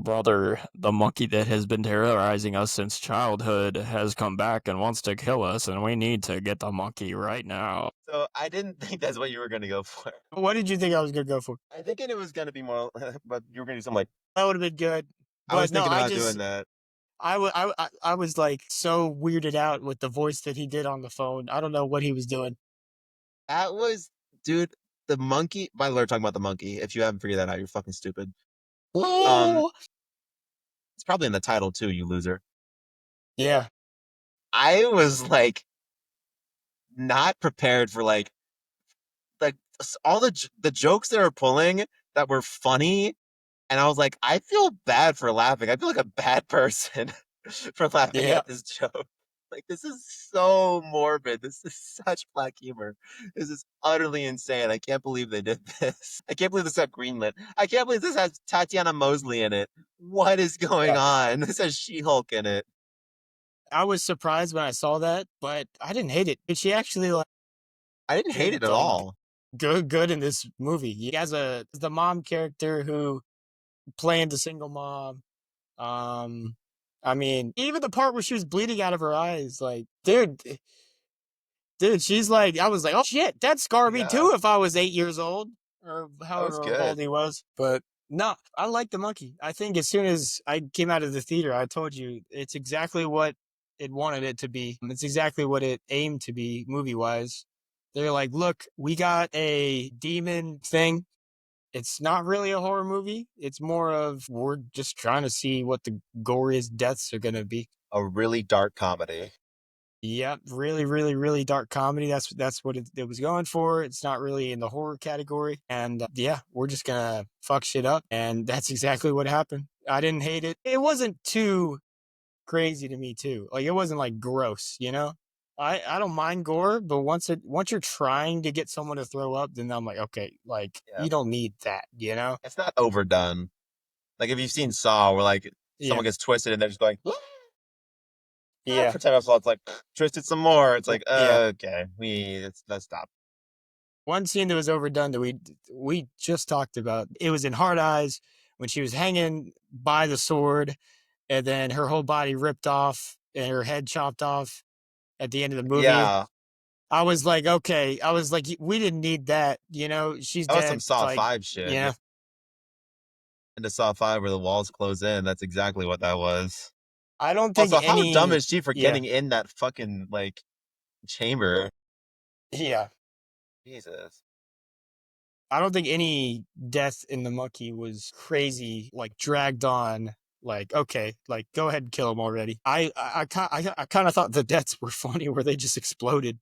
Brother, the monkey that has been terrorizing us since childhood has come back and wants to kill us, and we need to get the monkey right now. So I didn't think that's what you were gonna go for. What did you think I was gonna go for? I thinking it was gonna be more, but you were gonna do something like That would have been good. I was But no, thinking about doing that. I was like so weirded out with the voice that he did on the phone. I don't know what he was doing. That was, dude, the monkey. By the way, we're talking about the monkey. If you haven't figured that out, you're fucking stupid. Um, Oh, it's probably in the title too, you loser. yeah, I was like not prepared for like all the jokes they were pulling that were funny, and I was like, I feel bad for laughing. I feel like a bad person for laughing yeah. at this joke. Like, this is so morbid. This is such black humor. This is utterly insane. I can't believe they did this. I can't believe this got greenlit. I can't believe this has Tatiana Mosley in it. What is going Yeah. on? This has She-Hulk in it. I was surprised when I saw that, but I didn't hate it. She actually I didn't hate it did at all. good in this movie. He has the mom character who playing the single mom. Um, I mean, even the part where she was bleeding out of her eyes, like, dude, she's like, I was like, oh shit, that scarred me Yeah, too if I was 8 years old or that was however old good. he was. But no, I like the monkey. I think as soon as I came out of the theater, I told you it's exactly what it wanted it to be. It's exactly what it aimed to be movie wise. They're like, look, we got a demon thing. It's not really a horror movie. It's more of we're just trying to see what the goriest deaths are going to be. A really dark comedy. Yep, really, really, really dark comedy. That's what it was going for. It's not really in the horror category, and yeah, we're just gonna fuck shit up, and that's exactly what happened. I didn't hate it. It wasn't too crazy to me too. Like it wasn't like gross, you know. I don't mind gore, but once you're trying to get someone to throw up, then I'm like, okay, like Yeah, you don't need that, you know. it's not overdone. Like if you've seen Saw, where like Yeah, someone gets twisted and they're just going, yeah, for 10 episodes, like twisted some more. It's like, yeah. okay, let's stop. One scene that was overdone that we just talked about. It was in Hard Eyes when she was hanging by the sword, and then her whole body ripped off and her head chopped off at the end of the movie. Yeah, I was like, okay. I was like, we didn't need that. You know, she's that was some dead. Saw Like, 5 shit. yeah, Into Saw 5 where the walls close in. That's exactly what that was. I don't think Also, how dumb any. is she for Yeah, getting in that fucking like chamber? yeah. Jesus. I don't think any death in the monkey was crazy, like dragged on. Like, okay, like go ahead and kill him already. I kind of thought the deaths were funny where they just exploded,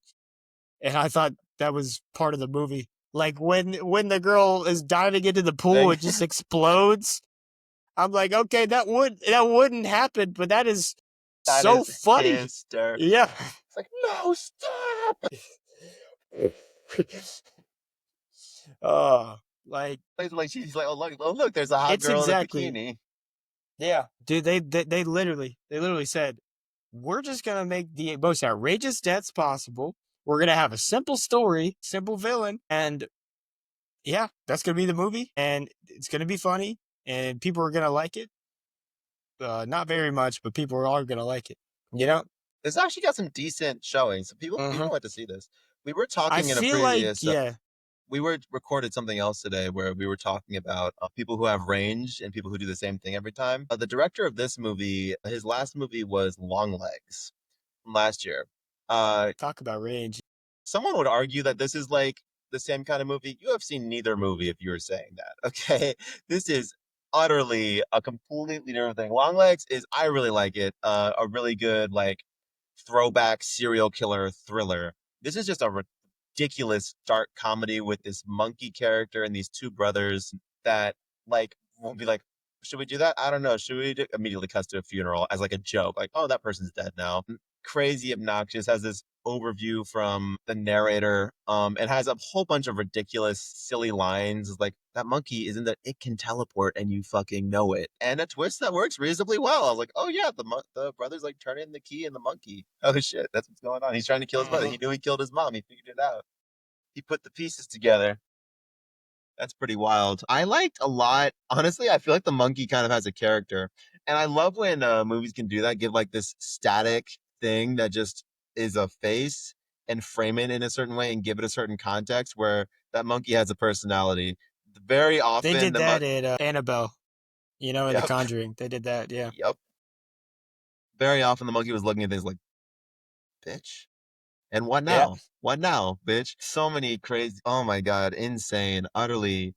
and I thought that was part of the movie. Like when the girl is diving into the pool, Thing. it just explodes. I'm like, okay, that wouldn't happen, but that is That so is funny. hysterical. Yeah. It's like, no, stop. uh, like Like she's like, oh look, there's a hot it's girl in a exactly. bikini. Yeah, dude. They literally said we're just gonna make the most outrageous deaths possible. We're gonna have a simple story, simple villain, and yeah, that's gonna be the movie, and it's gonna be funny, and people are gonna like it. Not very much, but people are gonna like it. You know. This actually got some decent showings. People Hmm. went to see this. We were I talking in a feel like previous yeah. we were recorded something else today where we were talking about people who have range and people who do the same thing every time. The director of this movie, his last movie was Long Legs from last year. Uh, Talk about range. Someone would argue that this is like the same kind of movie. You have seen neither movie if you were saying that. Okay, this is utterly a completely different thing. Long Legs is I really like it. A really good like throwback serial killer thriller. This is just a ridiculous dark comedy with this monkey character and these two brothers that like won't be like, should we do that? I don't know. Should we immediately cuts to a funeral as like a joke? Like, oh, that person's dead now. Crazy obnoxious. Has this overview from the narrator. It has a whole bunch of ridiculous, silly lines like that monkey isn't that it can teleport and you fucking know it, and a twist that works reasonably well. I was like, oh yeah, the brother's like turning the key in the monkey. Oh shit, that's what's going on. He's trying to kill his brother. Hmm. He knew he killed his mom. He figured it out. He put the pieces together. That's pretty wild. I liked a lot. Honestly, I feel like the monkey kind of has a character. And I love when movies can do that, give like this static thing that just is a face and frame it in a certain way and give it a certain context where that monkey has a personality. Very They often did the that at Annabelle, in The yep, Conjuring. They did that, yeah. yep. Very often the monkey was looking at things like, bitch. And what Yeah. now? What now, bitch? So many crazy, oh my God, insane, utterly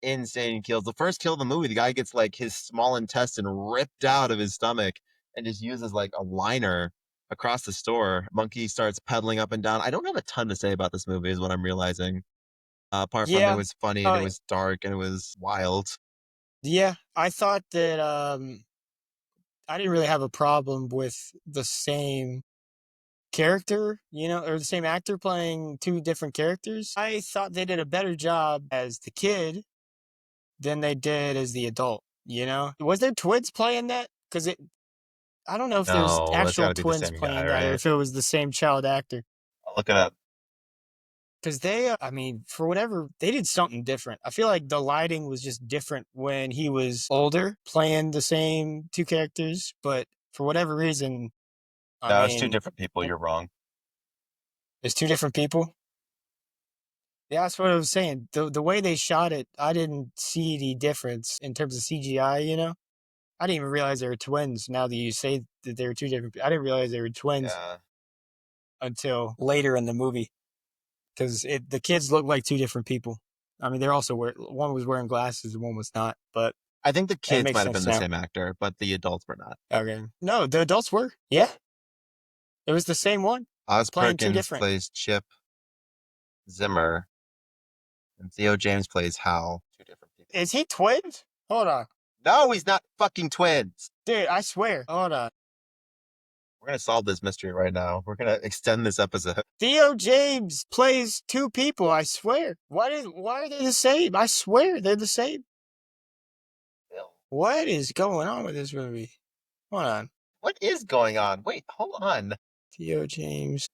insane kills. The first kill of the movie, the guy gets like his small intestine ripped out of his stomach and just uses like a liner across the store. Monkey starts pedaling up and down. I don't have a ton to say about this movie, is what I'm realizing. Apart from it Yeah. was funny and it Uh, was dark and it was wild. yeah. I thought that I didn't really have a problem with the same character, or the same actor playing two different characters. I thought they did a better job as the kid than they did as the adult, Was there twins playing that? Because I don't know if there's No, that's got actual to be the twins same guy, playing that or right? if it was the same child actor. I'll look it up. Because I mean, for whatever, they did something different. I feel like the lighting was just different when he was older, playing the same two characters. But for whatever reason, I No, it's two mean, different people. You're wrong. it's two different people. Yeah, that's what I was saying. The way they shot it, I didn't see the difference in terms of CGI, I didn't even realize they were twins. Now that you say that they were two different, I didn't realize they were twins Yeah. until later in the movie because the kids look like two different people. I mean, they're also one was wearing glasses and one was not, but I think the it kids makes might have been sense the now. same actor, but the adults were not. Okay, no, the adults were. Yeah, it was the same one Oz playing two Perkins different. plays Chip Zimmer, and Theo James plays Hal. Two different people. Is he twins? Hold on, No, he's not fucking twins. dude. I swear. Hold on. We're gonna solve this mystery right now. We're gonna extend this episode. Theo James plays two people. I swear. Why are they the same? I swear they're the same. What is going on with this movie? Hold on. What is going on? Wait, hold on. Theo James.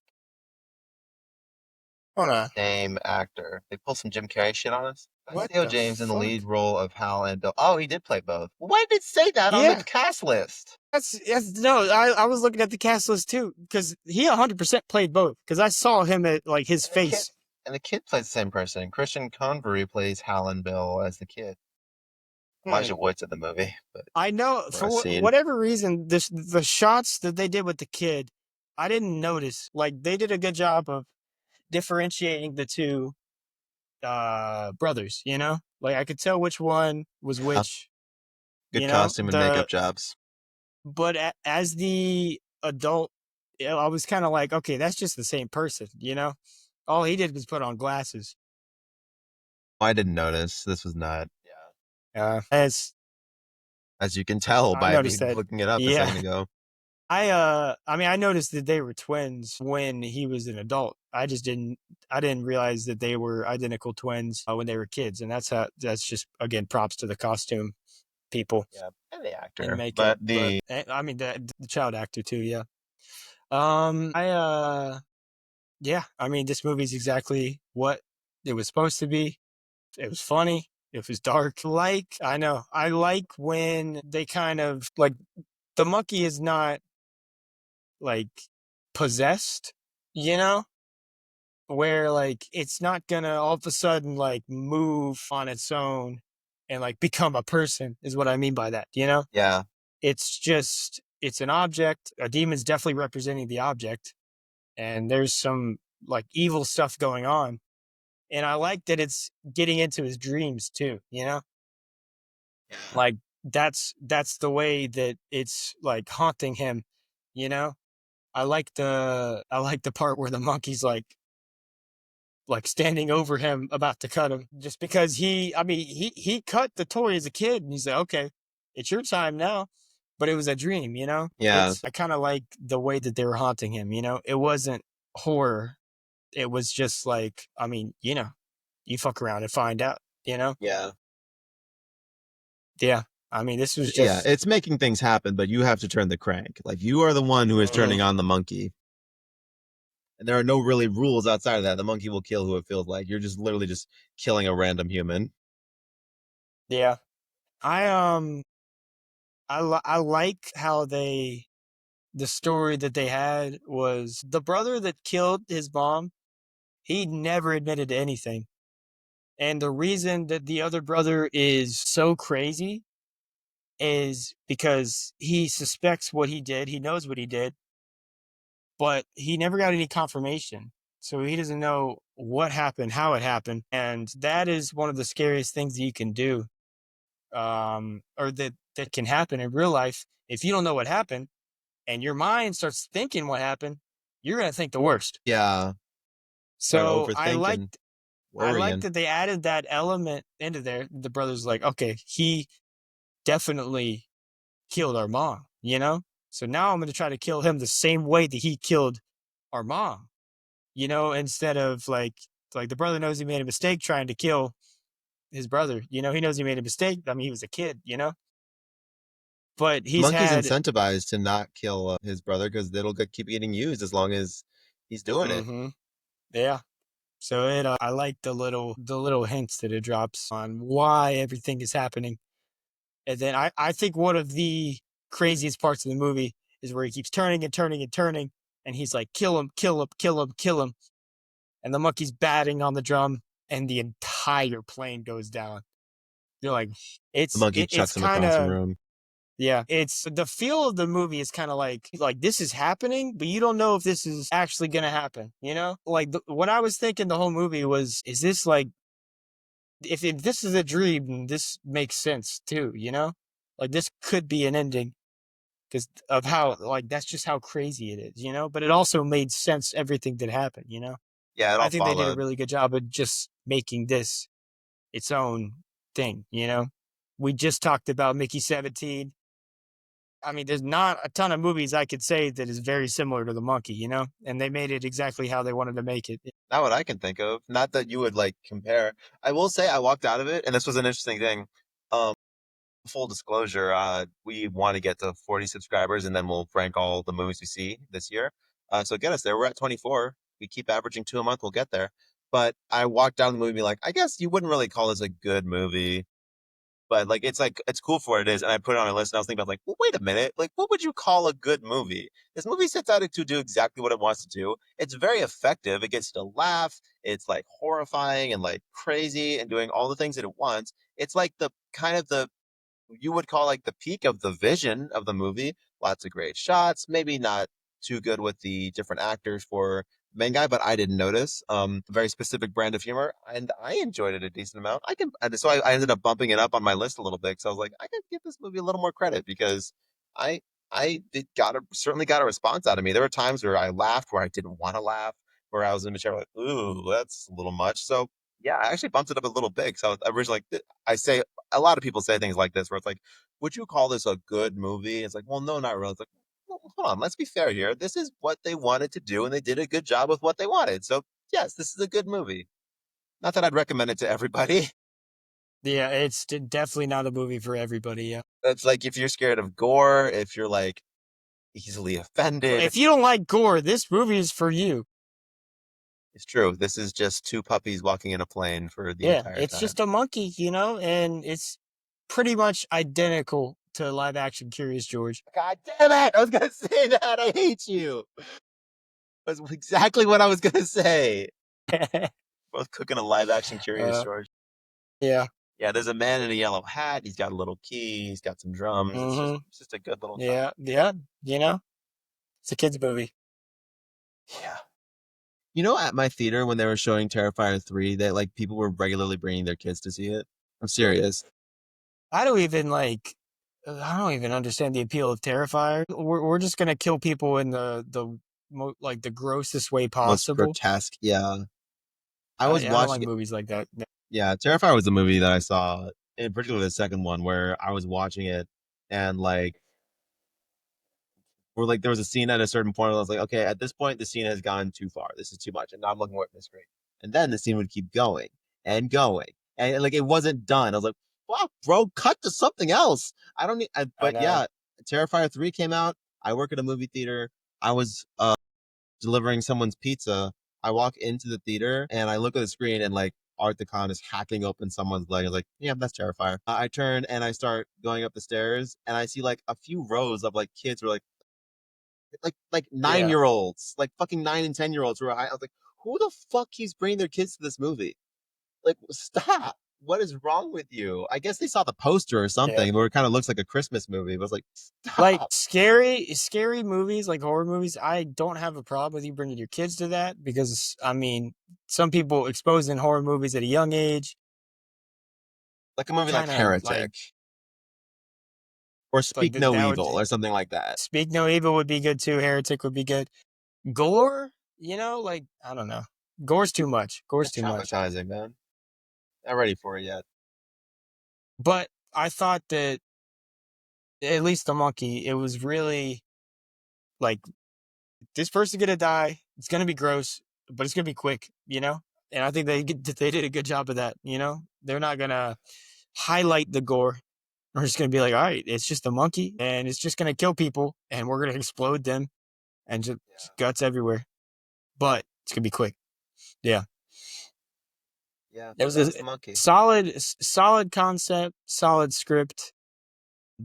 Hold on. Same actor. They pull some Jim Carrey shit on us. That's What Theo the James in the fuck? lead role of Hal and Bill. Oh, he did play both. Why did it say that on the Yeah. cast list? That's no. I was looking at the cast list too because he 100% played both because I saw him at like his And the kid, face. and the kid plays the same person. Christian Convery plays Hal and Bill as the kid. Hmm. Elijah Wood's in the movie, but I know for a for scene. whatever reason, the shots that they did with the kid, I didn't notice. Like they did a good job of differentiating the two brothers. Like I could tell which one was Yeah. which. Good costume and The makeup jobs. but as the adult, I was kind of like, okay, that's just the same person. All he did was put on glasses. I didn't notice. This was not. As As you can tell I by me noticed that. looking it up a Yeah. second ago. I mean, I noticed that they were twins when he was an adult. I didn't realize that they were identical twins when they were kids. And that's just, again, props to the costume people Yeah, and the and actor, makeup. but the I mean, the child actor too. Yeah. Yeah, I mean, this movie's exactly what it was supposed to be. It was funny. It was dark. I like when they kind of like the monkey is not like possessed, you know, where like it's not gonna all of a sudden like move on its own and like become a person, is what I mean by that. yeah, It's an object. A demon's definitely representing the object, and there's some like evil stuff going on. And I like that it's getting into his dreams too. Like that's the way that it's like haunting him, you know? I like the part where the monkey's like standing over him about to cut him just because he cut the toy as a kid and he's like, okay, it's your time now. But it was a dream. yeah, I kind of like the way that they were haunting him. It wasn't horror. It was just like, you fuck around and find out. yeah, Yeah. I mean, this was yeah. just It's making things happen, but you have to turn the crank. Like you are the one who is turning on the monkey, and there are no really rules outside of that. The monkey will kill who it feels like. You're just literally just killing a random human. Yeah. I I like how the story that they had was the brother that killed his mom, he never admitted to anything. And the reason that the other brother is so crazy is because he suspects what he did. He knows what he did, but he never got any confirmation. So he doesn't know what happened, how it happened. And that is one of the scariest things that you can do, or that can happen in real life. If you don't know what happened and your mind starts thinking what happened, you're going to think the worst. Yeah. Start So overthinking, I liked worrying. that they added that element into there. The brother's like, okay, he definitely killed our mom, you know? So now I'm going to try to kill him the same way that he killed our mom, you know, instead of like the brother knows he made a mistake trying to kill his brother, you know, he knows he made a mistake. I mean, he was a kid, you know, but he's Monkey's had, incentivized to not kill his brother because it'll keep getting used as long as he's doing it. mm-hmm, yeah. So I like the little hints that it drops on why everything is happening. And then I think one of the craziest parts of the movie is where he keeps turning and turning and turning, and he's like, kill him, kill him, kill him, kill him. And the monkey's batting on the drum, and the entire plane goes down. You're like, The monkey it's chucks him kind across the of, room. yeah, it's the feel of the movie is kind of like this is happening, but you don't know if this is actually gonna happen. You know, like what I was thinking the whole movie was, is this like if this is a dream, this makes sense too. You know, like this could be an ending because of how like that's just how crazy it is, you know. But it also made sense everything that happened, you know. Yeah, it I all think they did a followed. really good job of just making this its own thing, you know. We just talked about Mickey 17. I mean, there's not a ton of movies I could say that is very similar to the monkey, you know, and they made it exactly how they wanted to make it. Not what I can think of. Not that you would like compare. I will say I walked out of it, and this was an interesting thing. Um, Full disclosure, we want to get to 40 subscribers, and then we'll rank all the movies we see this year. So get us there. We're at 24. We keep averaging two a month. We'll get there. But I walked down the movie like, I guess you wouldn't really call this a good movie. But like it's cool for what it is, and I put it on my list. And I was thinking about like, well, wait a minute, like what would you call a good movie? This movie sets out to do exactly what it wants to do. It's very effective. It gets to laugh. It's like horrifying and like crazy and doing all the things that it wants. It's like the kind of the you would call like the peak of the vision of the movie. Lots of great shots. Maybe not too good with the different actors for main guy, but I didn't notice. Very specific brand of humor, and I enjoyed it a decent amount. I ended up bumping it up on my list a little bit. So I was like, I could give this movie a little more credit because I I did got a certainly got a response out of me. There were times where I laughed where I didn't want to laugh, where I was in the chair like, ooh, that's a little much. So yeah, I actually bumped it up a little bit. So I was originally like, I say a lot of people say things like this where it's like, would you call this a good movie? It's like, well, no, not really. It's like, well, hold on, let's be fair here. This is what they wanted to do, and they did a good job with what they wanted. So, yes, this is a good movie. Not that I'd recommend it to everybody. Yeah, it's definitely not a movie for everybody. Yeah, It's like if you're scared of gore, if you're like easily offended, if you don't like gore, this movie is for you. it's true. This is just two puppies walking in a plane for the Yeah, entire it's time. just a monkey, you know, and it's pretty much identical to live action Curious George. God damn it! I was gonna say that. I hate you. That's exactly what I was gonna say. Both cooking a live action Curious uh, George. yeah. Yeah, there's a man in a yellow hat. He's got a little key. He's got some drums. Mm-hmm. It's just a good little time. Yeah. Yeah. You know, it's a kids movie. Yeah. You know, at my theater when they were showing Terrifier 3, that like people were regularly bringing their kids to see it. I'm serious. I don't even like. I don't even understand the appeal of Terrifier. We're just gonna kill people in like the grossest way Most possible. grotesque. Yeah. I was I don't like watching it. movies like that. Yeah, Terrifier was a movie that I saw, in particular the second one, where I was watching it and like where like there was a scene at a certain point where I was like, okay, at this point the scene has gone too far. This is too much. And now I'm looking at the screen. And then the scene would keep going and going. And like it wasn't done. I was like, wow, bro, cut to something else. I don't need I but know. yeah, Terrifier 3 came out. I work at a movie theater. I was delivering someone's pizza. I walk into the theater and I look at the screen and like Art the Con is hacking open someone's leg. I was like, yeah, that's Terrifier. I turn and I start going up the stairs, and I see like a few rows of like kids who are like Yeah. 9-year olds, like fucking 9 and 10-year olds who are high. I was like, who the fuck keeps bringing their kids to this movie? Like, stop. What is wrong with you? I guess they saw the poster or Yeah. something where it kind of looks like a Christmas movie. But I was like, Like stop. scary movies, like horror movies, I don't have a problem with you bringing your kids to that because I mean, some people exposed in horror movies at a young age, Like a movie like kind of like Heretic or Speak No that Evil would or something like that. Speak No Evil would be good too. Heretic would be good. Gore, like I don't know, gore's too much. Gore's It's too much. traumatizing, man. Not ready for it yet. But I thought that at least the monkey, it was really like this person's gonna die. It's gonna be gross, but it's gonna be quick, And I think they did a good job of that. They're not gonna highlight the gore. We're just gonna be like, all right, it's just a monkey, and it's just gonna kill people, and we're gonna explode them, and just guts everywhere. But it's gonna be quick. Yeah, Yeah, it was that's a the monkey. solid concept, solid script.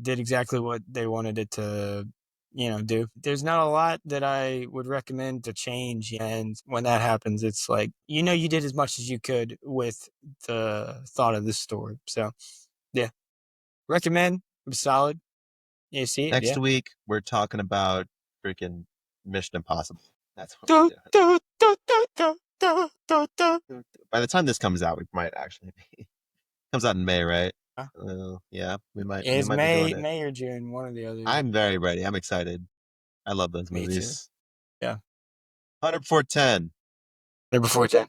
Did exactly what they wanted it to do. There's not a lot that I would recommend to change. And when that happens, it's like, you did as much as you could with the thought of this story. So, yeah, recommend. It was solid. You see it? Next Yeah. week, we're talking about freaking Mission Impossible. That's what Do, we're do, do, do, do, do, do, do. doing. By the time this comes out, we might actually be. Comes out in May, right? Huh? Yeah, we might It's be doing it. May or June, one or the other. I'm very ready. I'm excited. I love those Me too. movies. Yeah. 100 for 10. They're before 10.